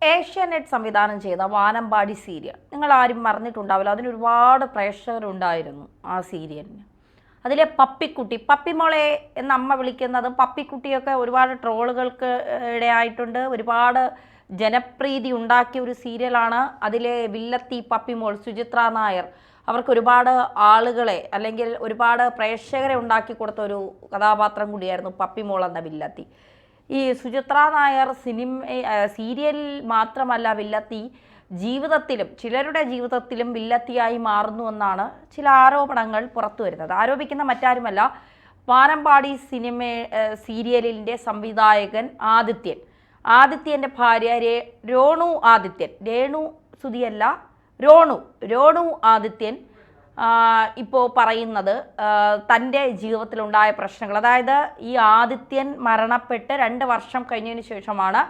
ഏഷ്യാനെറ്റ് സംവിധാനം ചെയ്ത വാനമ്പാടി സീരിയൽ നിങ്ങൾ ആരും മറന്നിട്ടുണ്ടാവില്ല. അതിനൊരുപാട് പ്രേക്ഷകരുണ്ടായിരുന്നു ആ സീരിയലിന്. അതിലെ പപ്പിക്കുട്ടി, പപ്പിമോളെ എന്ന് അമ്മ വിളിക്കുന്നതും പപ്പിക്കുട്ടിയൊക്കെ ഒരുപാട് ട്രോളുകൾക്ക് ഇടയായിട്ടുണ്ട്. ഒരുപാട് ജനപ്രീതി ഉണ്ടാക്കിയ ഒരു സീരിയലാണ് അതിലെ വില്ലത്തി പപ്പിമോൾ സുചിത്ര നായർ. അവർക്ക് ഒരുപാട് ആളുകളെ അല്ലെങ്കിൽ ഒരുപാട് പ്രേക്ഷകരെ ഉണ്ടാക്കി കൊടുത്ത ഒരു കഥാപാത്രം കൂടിയായിരുന്നു പപ്പിമോൾ എന്ന വില്ലത്തി. ഈ സുചിത്ര നായർ സീരിയലിൽ മാത്രമല്ല വില്ലത്തി, ജീവിതത്തിലും ചിലരുടെ ജീവിതത്തിലും വില്ലത്തിയായി മാറുന്നു എന്നാണ് ചില ആരോപണങ്ങൾ പുറത്തു വരുന്നത്. ആരോപിക്കുന്ന മറ്റാരുമല്ല, വാനമ്പാടി സീരിയലിൻ്റെ സംവിധായകൻ ആദിത്യൻ്റെ ഭാര്യ രോണു ആദിത്യൻ, രേണു സുധിയല്ല, രോണു ആദിത്യൻ ഇപ്പോൾ പറയുന്നത് തൻ്റെ ജീവിതത്തിലുണ്ടായ പ്രശ്നങ്ങൾ, അതായത് ഈ ആദിത്യൻ മരണപ്പെട്ട് 2 വർഷം കഴിഞ്ഞതിന് ശേഷമാണ്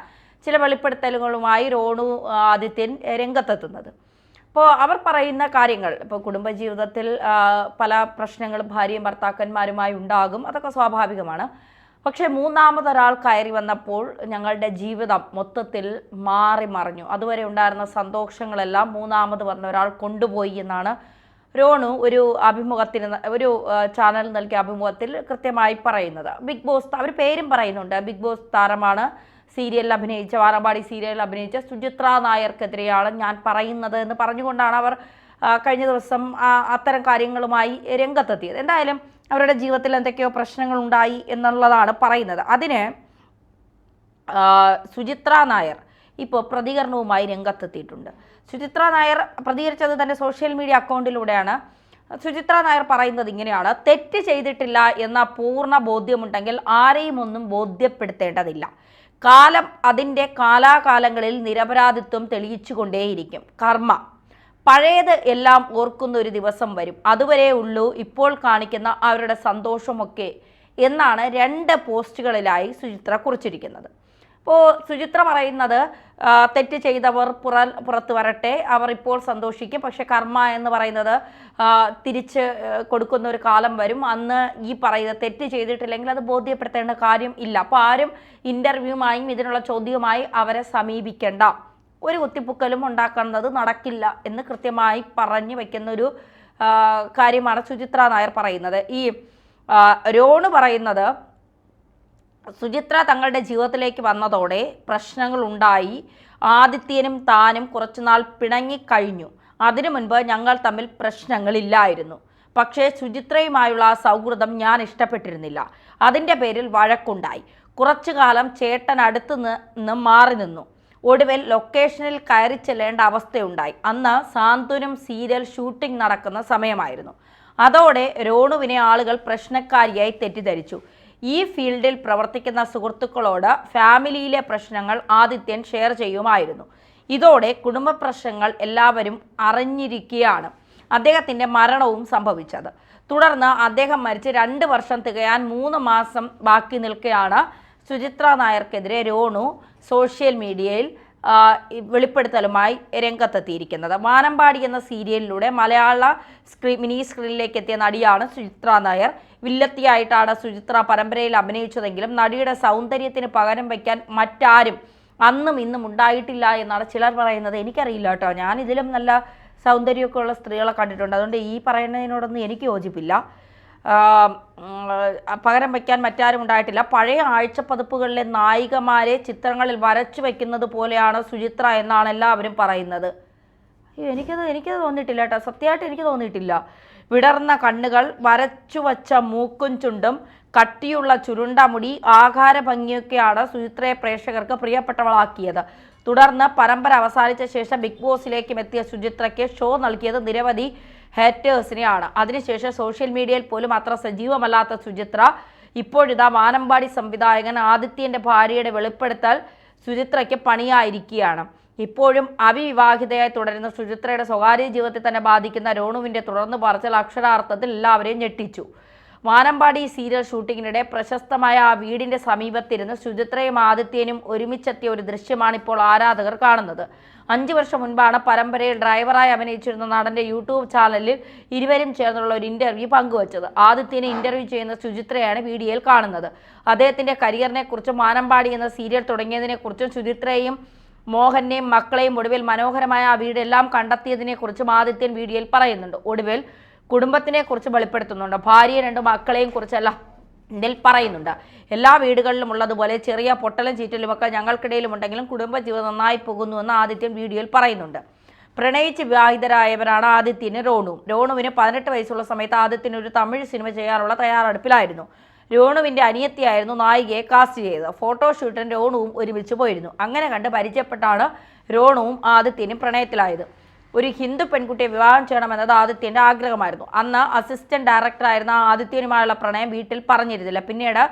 ചില വെളിപ്പെടുത്തലുകളുമായി രോണു ആദിത്യൻ രംഗത്തെത്തുന്നത്. അപ്പോൾ അവർ പറയുന്ന കാര്യങ്ങൾ, ഇപ്പോൾ കുടുംബജീവിതത്തിൽ പല പ്രശ്നങ്ങളും ഭാര്യയും ഭർത്താക്കന്മാരുമായി ഉണ്ടാകും, അതൊക്കെ സ്വാഭാവികമാണ്. പക്ഷേ മൂന്നാമതൊരാൾ കയറി വന്നപ്പോൾ ഞങ്ങളുടെ ജീവിതം മൊത്തത്തിൽ മറിഞ്ഞു. അതുവരെ ഉണ്ടായിരുന്ന സന്തോഷങ്ങളെല്ലാം മൂന്നാമത് വന്ന ഒരാൾ കൊണ്ടുപോയി എന്നാണ് രോണു ഒരു ചാനൽ നൽകിയ അഭിമുഖത്തിൽ കൃത്യമായി പറയുന്നത്. ബിഗ് ബോസ്, അവർ പേരും പറയുന്നുണ്ട്, ബിഗ് ബോസ് താരമാണ്, സീരിയലിൽ അഭിനയിച്ച വാനമ്പാടി സീരിയലിൽ അഭിനയിച്ച സുചിത്ര നായർക്കെതിരെയാണ് ഞാൻ പറയുന്നത് എന്ന് പറഞ്ഞുകൊണ്ടാണ് അവർ കഴിഞ്ഞ ദിവസം അത്തരം കാര്യങ്ങളുമായി രംഗത്തെത്തിയത്. എന്തായാലും അവരുടെ ജീവിതത്തിൽ എന്തൊക്കെയോ പ്രശ്നങ്ങൾ ഉണ്ടായി എന്നുള്ളതാണ് പറയുന്നത്. അതിന് സുചിത്ര നായർ ഇപ്പോൾ പ്രതികരണവുമായി രംഗത്തെത്തിയിട്ടുണ്ട്. സുചിത്ര നായർ പ്രതികരിച്ചത് തൻ്റെ സോഷ്യൽ മീഡിയ അക്കൗണ്ടിലൂടെയാണ്. സുചിത്ര നായർ പറയുന്നത് ഇങ്ങനെയാണ്: തെറ്റ് ചെയ്തിട്ടില്ല എന്ന പൂർണ്ണ ബോധ്യമുണ്ടെങ്കിൽ ആരെയും ഒന്നും ബോധ്യപ്പെടുത്തേണ്ടതില്ല. കാലം അതിൻ്റെ കാലാകാലങ്ങളിൽ നിരപരാധിത്വം തെളിയിച്ചുകൊണ്ടേയിരിക്കും. കർമ്മ പഴയത് എല്ലാം ഓർക്കുന്ന ഒരു ദിവസം വരും. അതുവരെ ഉള്ളൂ ഇപ്പോൾ കാണിക്കുന്ന അവരുടെ സന്തോഷമൊക്കെ എന്നാണ് 2 പോസ്റ്റുകളിലായി സുചിത്ര കുറിച്ചിരിക്കുന്നത്. ഇപ്പോൾ സുചിത്ര പറയുന്നത് തെറ്റ് ചെയ്തവർ പുറത്തു വരട്ടെ, അവർ ഇപ്പോൾ സന്തോഷിക്കും, പക്ഷെ കർമ്മ എന്ന് പറയുന്നത് തിരിച്ച് കൊടുക്കുന്ന ഒരു കാലം വരും, അന്ന് ഈ പറയുന്നത് തെറ്റ് ചെയ്തിട്ടില്ലെങ്കിൽ അത് ബോധ്യപ്പെടുത്തേണ്ട കാര്യം ഇല്ല. അപ്പോൾ ആരും ഇൻ്റർവ്യൂമായും ഇതിനുള്ള ചോദ്യവുമായി അവരെ സമീപിക്കേണ്ട, ഒരു കുത്തിപ്പുക്കലും ഉണ്ടാക്കുന്നത് നടക്കില്ല എന്ന് കൃത്യമായി പറഞ്ഞു വയ്ക്കുന്ന ഒരു കാര്യമാണ് സുചിത്ര നായർ പറയുന്നത്. ഈ രോണു പറയുന്നത് സുചിത്ര തങ്ങളുടെ ജീവിതത്തിലേക്ക് വന്നതോടെ പ്രശ്നങ്ങളുണ്ടായി, ആദിത്യനും താനും കുറച്ചുനാൾ പിണങ്ങിക്കഴിഞ്ഞു. അതിനു മുൻപ് ഞങ്ങൾ തമ്മിൽ പ്രശ്നങ്ങളില്ലായിരുന്നു. പക്ഷേ സുചിത്രയുമായുള്ള സൗഹൃദം ഞാൻ ഇഷ്ടപ്പെട്ടിരുന്നില്ല. അതിൻ്റെ പേരിൽ വഴക്കുണ്ടായി. കുറച്ചു കാലം ചേട്ടൻ അടുത്ത് നിന്ന് മാറി നിന്നു. ഒടുവിൽ ലൊക്കേഷനിൽ കയറി ചെല്ലേണ്ട അവസ്ഥയുണ്ടായി. അന്ന് സാന്ത്വനം സീരിയൽ ഷൂട്ടിംഗ് നടക്കുന്ന സമയമായിരുന്നു. അതോടെ രോണുവിനെ ആളുകൾ പ്രശ്നക്കാരിയായി തെറ്റിദ്ധരിച്ചു. ഈ ഫീൽഡിൽ പ്രവർത്തിക്കുന്ന സുഹൃത്തുക്കളോട് ഫാമിലിയിലെ പ്രശ്നങ്ങൾ ആദിത്യൻ ഷെയർ ചെയ്യുമായിരുന്നു. ഇതോടെ കുടുംബ പ്രശ്നങ്ങൾ എല്ലാവരും അറിഞ്ഞിരിക്കുകയാണ് അദ്ദേഹത്തിൻ്റെ മരണവും സംഭവിച്ചത്. തുടർന്ന് അദ്ദേഹം മരിച്ച് 2 വർഷം തികയാൻ 3 മാസം ബാക്കി നിൽക്കെയാണ് സുചിത്ര നായർക്കെതിരെ രോണു സോഷ്യൽ മീഡിയയിൽ വെളിപ്പെടുത്തലുമായി രംഗത്തെത്തിയിരിക്കുന്നത്. വാനമ്പാടി എന്ന സീരിയലിലൂടെ മലയാള മിനി സ്ക്രീനിലേക്ക് എത്തിയ നടിയാണ് സുചിത്ര നായർ. വില്ലത്തിയായിട്ടാണ് സുചിത്ര പരമ്പരയിൽ അഭിനയിച്ചതെങ്കിലും നടിയുടെ സൗന്ദര്യത്തിന് പകരം വയ്ക്കാൻ മറ്റാരും അന്നും ഇന്നും ഉണ്ടായിട്ടില്ല എന്നാണ് ചിലർ പറയുന്നത്. എനിക്കറിയില്ല കേട്ടോ, ഞാൻ ഇതിലും നല്ല സൗന്ദര്യമൊക്കെ ഉള്ള സ്ത്രീകളെ കണ്ടിട്ടുണ്ട്. അതുകൊണ്ട് ഈ പറയുന്നതിനോടൊന്നും എനിക്ക് യോജിപ്പില്ല. പകരം വയ്ക്കാൻ മറ്റാരും ഉണ്ടായിട്ടില്ല. പഴയ ആഴ്ചപ്പതിപ്പുകളിലെ നായികമാരെ ചിത്രങ്ങളിൽ വരച്ചു വയ്ക്കുന്നത് പോലെയാണ് സുചിത്ര എന്നാണ് എല്ലാവരും പറയുന്നത്. എനിക്കത് തോന്നിയിട്ടില്ല കേട്ടോ, സത്യമായിട്ട് എനിക്ക് തോന്നിയിട്ടില്ല. വിടർന്ന കണ്ണുകൾ, വരച്ചു വച്ച മൂക്കും ചുണ്ടും, കട്ടിയുള്ള ചുരുണ്ട മുടി, ആകാര ഭംഗിയൊക്കെയാണ് സുചിത്രയെ പ്രേക്ഷകർക്ക് പ്രിയപ്പെട്ടവളാക്കിയത്. തുടർന്ന് പരമ്പര അവസാനിച്ച ശേഷം ബിഗ് ബോസിലേക്കും എത്തിയ സുചിത്രയ്ക്ക് ഷോ നൽകിയത് നിരവധി ഹേറ്റേഴ്സിനെയാണ്. അതിനുശേഷം സോഷ്യൽ മീഡിയയിൽ പോലും അത്ര സജീവമല്ലാത്ത സുചിത്ര ഇപ്പോഴിതാ വാനമ്പാടി സംവിധായകൻ ആദിത്യൻ്റെ ഭാര്യയുടെ വെളിപ്പെടുത്തൽ സുചിത്രയ്ക്ക് പണിയായിരിക്കുകയാണ്. ഇപ്പോഴും അവിവാഹിതയായി തുടരുന്ന സുചിത്രയുടെ സ്വകാര്യ ജീവിതത്തെ തന്നെ ബാധിക്കുന്ന രോണുവിൻ്റെ തുടർന്ന് പറച്ചിൽ അക്ഷരാർത്ഥത്തിൽ എല്ലാവരെയും ഞെട്ടിച്ചു. വാനമ്പാടി സീരിയൽ ഷൂട്ടിങ്ങിനിടെ പ്രശസ്തമായ ആ വീടിൻ്റെ സമീപത്തിരുന്ന് സുചിത്രയും ആദിത്യനും ഒരുമിച്ചെത്തിയ ഒരു ദൃശ്യമാണ് ഇപ്പോൾ ആരാധകർ കാണുന്നത്. 5 വർഷം മുൻപാണ് പരമ്പരയിൽ ഡ്രൈവറായി അഭിനയിച്ചിരുന്ന നടൻ്റെ യൂട്യൂബ് ചാനലിൽ ഇരുവരും ചേർന്നുള്ള ഒരു ഇൻ്റർവ്യൂ പങ്കുവച്ചത്. ആദിത്യനെ ഇൻ്റർവ്യൂ ചെയ്യുന്ന സുചിത്രയാണ് വീഡിയോയിൽ കാണുന്നത്. അദ്ദേഹത്തിൻ്റെ കരിയറിനെക്കുറിച്ചും വാനമ്പാടി എന്ന സീരിയൽ തുടങ്ങിയതിനെക്കുറിച്ചും സുചിത്രയും മോഹനെയും മക്കളെയും ഒടുവിൽ മനോഹരമായ ആ വീടെല്ലാം കണ്ടെത്തിയതിനെക്കുറിച്ചും ആദിത്യൻ വീഡിയോയിൽ പറയുന്നുണ്ട്. ഒടുവിൽ കുടുംബത്തിനെക്കുറിച്ച് വെളിപ്പെടുത്തുന്നുണ്ട്. ഭാര്യയെ 2 മക്കളെയും കുറിച്ചെല്ലാം ഇതിൽ പറയുന്നുണ്ട്. എല്ലാ വീടുകളിലും ഉള്ളതുപോലെ ചെറിയ പൊട്ടലും ചീറ്റലുമൊക്കെ ഞങ്ങൾക്കിടയിലും ഉണ്ടെങ്കിലും കുടുംബജീവിതം നന്നായി പോകുന്നുവെന്ന് ആദിത്യൻ വീഡിയോയിൽ പറയുന്നുണ്ട്. പ്രണയിച്ച് വിവാഹിതരായവരാണ് ആദിത്യന് രോണുവിന് 18 വയസ്സുള്ള സമയത്ത് ആദിത്യന് ഒരു തമിഴ് സിനിമ ചെയ്യാനുള്ള തയ്യാറെടുപ്പിലായിരുന്നു. രോണുവിൻ്റെ അനിയത്തിയായിരുന്നു നായികയെ കാസ്റ്റ് ചെയ്തത്. ഫോട്ടോഷൂട്ടിന് രോണുവും ഒരുമിച്ച് പോയിരുന്നു. അങ്ങനെ കണ്ട് പരിചയപ്പെട്ടാണ് രോണുവും ആദിത്യനും പ്രണയത്തിലായത്. ഒരു ഹിന്ദു പെൺകുട്ടിയെ വിവാഹം ചെയ്യണമെന്നത് ആദിത്യൻ്റെ ആഗ്രഹമായിരുന്നു. അന്ന് അസിസ്റ്റന്റ് ഡയറക്ടറായിരുന്ന ആദിത്യനുമായുള്ള പ്രണയം വീട്ടിൽ പറഞ്ഞിരുന്നില്ല. പിന്നീട്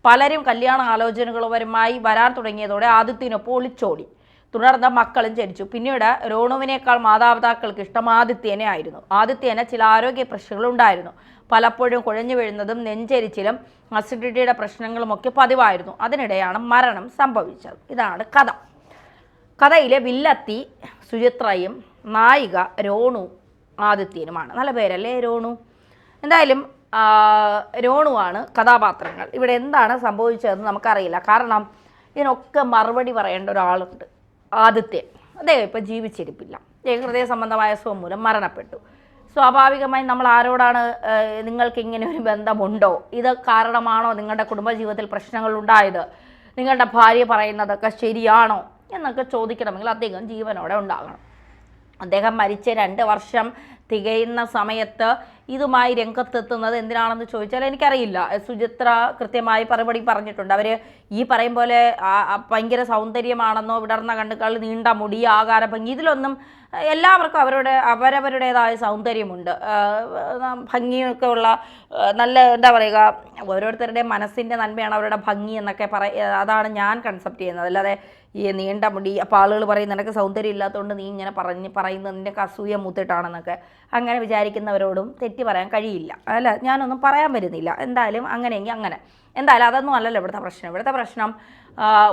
പലരും കല്യാണ ആലോചനകളുമായി വരാൻ തുടങ്ങിയതോടെ ആദിത്യനൊപ്പം ഒളിച്ചോടി. തുടർന്ന് മക്കളും ജനിച്ചു. പിന്നീട് രോണുവിനേക്കാൾ മാതാപിതാക്കൾക്ക് ഇഷ്ടം ആദിത്യനെ ആയിരുന്നു. ആദിത്യന് ചില ആരോഗ്യ പ്രശ്നങ്ങളുണ്ടായിരുന്നു. പലപ്പോഴും കുഴഞ്ഞു വീഴുന്നതും നെഞ്ചരിച്ചിലും അസിഡിറ്റിയുടെ പ്രശ്നങ്ങളുമൊക്കെ പതിവായിരുന്നു. അതിനിടെയാണ് മരണം സംഭവിച്ചത്. ഇതാണ് കഥയിലെ വില്ലത്തി സുചിത്രയും നായിക രോണു ആദിത്യനുമാണ്. നല്ല പേരല്ലേ രോണു? എന്തായാലും രോണുവാണ് കഥാപാത്രങ്ങൾ. ഇവിടെ എന്താണ് സംഭവിച്ചതെന്ന് നമുക്കറിയില്ല. കാരണം ഇതിനൊക്കെ മറുപടി പറയേണ്ട ഒരാളുണ്ട്, ആദിത്യൻ. അദ്ദേഹം ഇപ്പം ജീവിച്ചിരിപ്പില്ല. ഹൃദയ സംബന്ധമായ അസുഖം മൂലം മരണപ്പെട്ടു. സ്വാഭാവികമായി നമ്മൾ ആരോടാണ് നിങ്ങൾക്ക് ഇങ്ങനെ ഒരു ബന്ധമുണ്ടോ, ഇത് കാരണമാണോ നിങ്ങളുടെ കുടുംബജീവിതത്തിൽ പ്രശ്നങ്ങൾ ഉണ്ടായത്, നിങ്ങളുടെ ഭാര്യ പറയുന്നതൊക്കെ ശരിയാണോ എന്നൊക്കെ ചോദിക്കണമെങ്കിൽ അദ്ദേഹം ജീവനോടെ ഉണ്ടാകണം. അദ്ദേഹം മരിച്ച് 2 വർഷം തികയുന്ന സമയത്ത് ഇതുമായി രംഗത്തെത്തുന്നത് എന്തിനാണെന്ന് ചോദിച്ചാൽ എനിക്കറിയില്ല. സുചിത്ര കൃത്യമായി മറുപടി പറഞ്ഞിട്ടുണ്ട്. അവർ ഈ പറയും പോലെ ഭയങ്കര സൗന്ദര്യമാണെന്നോ, വിടർന്ന കണ്ണുകൾ, നീണ്ട മുടി, ആകാര ഭംഗി, ഇതിലൊന്നും എല്ലാവർക്കും അവരവരുടേതായ സൗന്ദര്യമുണ്ട്. ഭംഗിയൊക്കെ ഉള്ള നല്ല എന്താ പറയുക, ഓരോരുത്തരുടെ മനസ്സിൻ്റെ നന്മയാണ് അവരുടെ ഭംഗി എന്നൊക്കെ അതാണ് ഞാൻ കൺസെപ്റ്റ് ചെയ്യുന്നത്. അല്ലാതെ ഈ നീണ്ട മുടി അപ്പോൾ ആളുകൾ പറയും നിനക്ക് സൗന്ദര്യം ഇല്ലാത്തതുകൊണ്ട് നീ ഇങ്ങനെ പറയുന്നത് നിൻ്റെ അസൂയ മൂത്തിട്ടാണെന്നൊക്കെ അങ്ങനെ വിചാരിക്കുന്നവരോടും തെറ്റി പറയാൻ കഴിയില്ല. അല്ല, ഞാനൊന്നും പറയാൻ വരുന്നില്ല. എന്തായാലും അങ്ങനെയെങ്കിൽ അങ്ങനെ. എന്തായാലും അതൊന്നും അല്ലല്ലോ ഇവിടുത്തെ പ്രശ്നം. ഇവിടുത്തെ പ്രശ്നം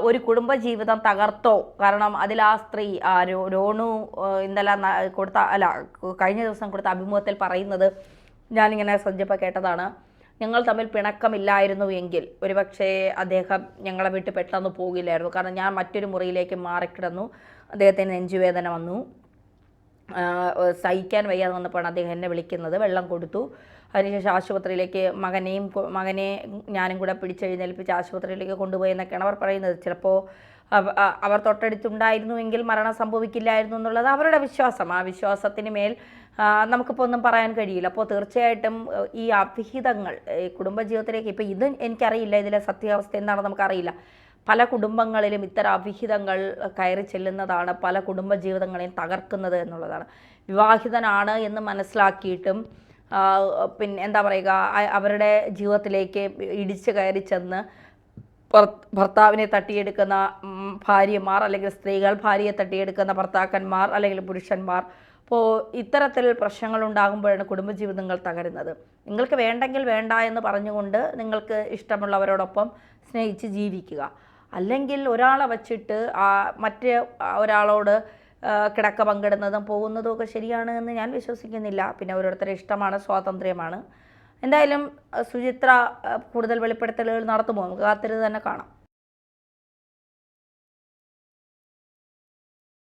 ഒരു കുടുംബജീവിതം തകർത്തോ. കാരണം അതിൽ ആ സ്ത്രീ രോണു ഇന്നലെ കഴിഞ്ഞ ദിവസം കൊടുത്ത അഭിമുഖത്തിൽ പറയുന്നത് ഞാനിങ്ങനെ സഞ്ചിപ്പോൾ കേട്ടതാണ്. ഞങ്ങൾ തമ്മിൽ പിണക്കമില്ലായിരുന്നു എങ്കിൽ ഒരുപക്ഷെ അദ്ദേഹം ഞങ്ങളെ വിട്ട് പെട്ടെന്ന് പോകില്ലായിരുന്നു. കാരണം ഞാൻ മറ്റൊരു മുറിയിലേക്ക് മാറിക്കിടന്നു. അദ്ദേഹത്തിന് നെഞ്ചുവേദന വന്നു, സഹിക്കാൻ വയ്യാതെ വന്നപ്പോഴാണ് അദ്ദേഹം എന്നെ വിളിക്കുന്നത്. വെള്ളം കൊടുത്തു. അതിനുശേഷം ആശുപത്രിയിലേക്ക് മകനെ ഞാനും കൂടെ പിടിച്ചെഴുന്നേൽപ്പിച്ച് ആശുപത്രിയിലേക്ക് കൊണ്ടുപോയി എന്നൊക്കെയാണ് അവർ പറയുന്നത്. ചിലപ്പോൾ അവർ തൊട്ടടുത്തുണ്ടായിരുന്നുവെങ്കിൽ മരണം സംഭവിക്കില്ലായിരുന്നു എന്നുള്ളത് അവരുടെ വിശ്വാസം. ആ വിശ്വാസത്തിന് മേൽ നമുക്കിപ്പോൾ ഒന്നും പറയാൻ കഴിയില്ല. അപ്പോൾ തീർച്ചയായിട്ടും ഈ അവിഹിതങ്ങൾ കുടുംബജീവിതത്തിലേക്ക് ഇപ്പോൾ ഇത് എനിക്കറിയില്ല, ഇതിലെ സത്യാവസ്ഥ എന്താണെന്ന് നമുക്കറിയില്ല. പല കുടുംബങ്ങളിലും ഇത്തരം അവിഹിതങ്ങൾ കയറി ചെല്ലുന്നതാണ് പല കുടുംബജീവിതങ്ങളെയും തകർക്കുന്നത് എന്നുള്ളതാണ്. വിവാഹിതനാണ് എന്ന് മനസ്സിലാക്കിയിട്ടും പിന്നെ എന്താ പറയുക, അവരുടെ ജീവിതത്തിലേക്ക് ഇടിച്ചു കയറി ചെന്ന് ഭർത്താവിനെ തട്ടിയെടുക്കുന്ന ഭാര്യമാർ, അല്ലെങ്കിൽ സ്ത്രീകൾ ഭാര്യയെ തട്ടിയെടുക്കുന്ന ഭർത്താക്കന്മാർ, അല്ലെങ്കിൽ പുരുഷന്മാർ. അപ്പോൾ ഇത്തരത്തിൽ പ്രശ്നങ്ങൾ ഉണ്ടാകുമ്പോഴാണ് കുടുംബജീവിതങ്ങൾ തകരുന്നത്. നിങ്ങൾക്ക് വേണ്ടെങ്കിൽ വേണ്ട എന്ന് പറഞ്ഞുകൊണ്ട് നിങ്ങൾക്ക് ഇഷ്ടമുള്ളവരോടൊപ്പം സ്നേഹിച്ച് ജീവിക്കുക. അല്ലെങ്കിൽ ഒരാളെ വച്ചിട്ട് മറ്റേ ഒരാളോട് കിടക്ക പങ്കിടുന്നതും പോകുന്നതും ഒക്കെ ശരിയാണ് എന്ന് ഞാൻ വിശ്വസിക്കുന്നില്ല. പിന്നെ ഓരോരുത്തരുടെ ഇഷ്ടമാണ്, സ്വാതന്ത്ര്യമാണ്. എന്തായാലും സുചിത്ര കൂടുതൽ വെളിപ്പെടുത്തലുകൾ നടത്തുമോ? നമുക്ക് കാത്തിരുന്ന് തന്നെ കാണാം.